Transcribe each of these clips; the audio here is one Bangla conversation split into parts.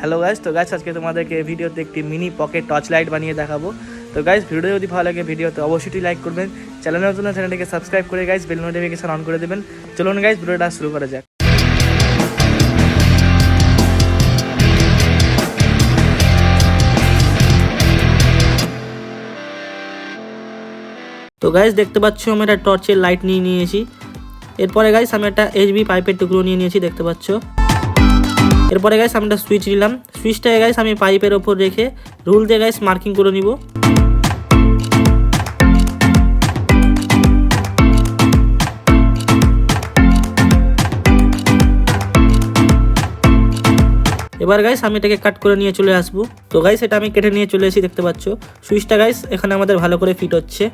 হ্যালো গাইস, তো গাইস আজকে তোমাদেরকে এই ভিডিওতে একটি মিনি পকেট টর্চ লাইট বানিয়ে দেখাবো। তো গাইস ভিডিও যদি ভালো লাগে ভিডিওতে অবশ্যই লাইক করবেন, চ্যানেলের নতুন চ্যানেলটিকে সাবস্ক্রাইব করে গাইস বেল নোটিফিকেশন অন করে দেবেন। চলুন গাইস ভিডিওটা শুরু করা যাক। তো গাইস দেখতে পাচ্ছ আমি একটা টর্চের লাইট নিয়ে নিয়েছি। এরপরে গাইস আমি একটা এইচবি পাইপের টুকরো নিয়ে নিয়েছি, দেখতে পাচ্ছ। এরপরে গাইস আমি একটা সুইচ নিলাম। সুইচটাকে গাইস আমি পাইপের ওপর রেখে রুল দিয়ে গাইস মার্কিং করে নিব। এবার গাইস আমি এটাকে কাট করে নিয়ে চলে আসবো। তো গাইস এটা আমি কেটে নিয়ে চলে এসেছি, দেখতে পাচ্ছ। সুইচটা গাইস এখানে আমাদের ভালো করে ফিট হচ্ছে।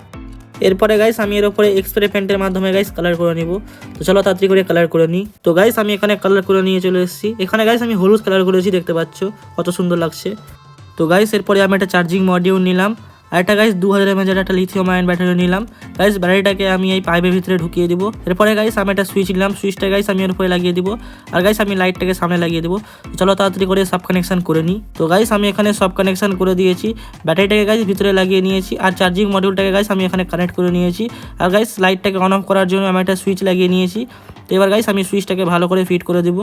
এরপরে গাইস আমি এর উপরে এক্সপ্রে পেন্টের মাধ্যমে গাইস কালার করে নিব। তো চলো তাড়াতাড়ি করে কালার করে নিই। তো গাইস আমি এখানে কালার করে নিয়ে চলে এসেছি। এখানে গাইস আমি হলুদ কালার করেছি, দেখতে পাচ্ছ কত সুন্দর লাগছে। তো গাইস এরপরে আমি একটা চার্জিং মডিউল নিলাম, আর একটা গাইস 2000 mAh একটা লিথিয়াম আয়ন ব্যাটারি নিলাম। গাইস ব্যাটারিটাকে আমি এই পাইপের ভিতরে ঢুকিয়ে দিব। এরপরে গাইস আমি একটা সুইচ নিলাম, সুইচটা গাইস আমি এর উপরে লাগিয়ে দিব। আর গাইস আমি লাইটটাকে সামনে লাগিয়ে দেবো। চলো তাড়াতাড়ি করে সব কানেকশন করে নিই। তো গাইস আমি এখানে সব কানেকশন করে দিয়েছি। ব্যাটারিটাকে গাইস ভিতরে লাগিয়ে নিয়েছি, আর চার্জিং মডিউলটাকে গাইস আমি এখানে কানেক্ট করে নিয়েছি। আর গাইস লাইটটাকে অন অফ করার জন্য আমি একটা সুইচ লাগিয়ে নিয়েছি। তো এবার গাইস আমি সুইচটাকে ভালো করে ফিট করে দিব।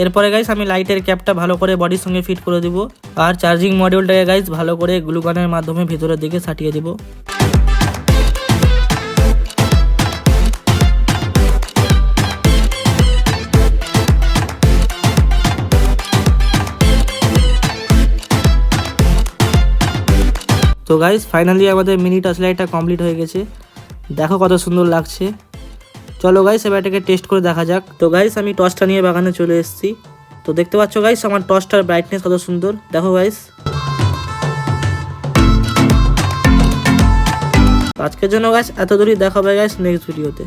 এরপরে গাইস আমি লাইটের ক্যাপটা ভালো করে বডির সঙ্গে ফিট করে দিব, আর চার্জিং মডিউলটাকে গাইস ভালো করে গ্লু গানের মাধ্যমে ভিতরের দিকে সাটিয়ে দিব। তো গাইস ফাইনালি আমাদের মিনি টর্চ লাইটটা কমপ্লিট হয়ে গেছে, দেখো কত সুন্দর লাগছে। চলো গাইস এবার এটাকে টেস্ট করে দেখা যাক। তো গাইস আমি টর্চটা নিয়ে বাগানে চলে এসেছি। তো দেখতে পাচ্ছ গাইস আমার টর্চটার ব্রাইটনেস কত সুন্দর, দেখো গাইস। আজকের জন্য গাইস এত দূরই, দেখা হবে গাইস নেক্সট ভিডিওতে।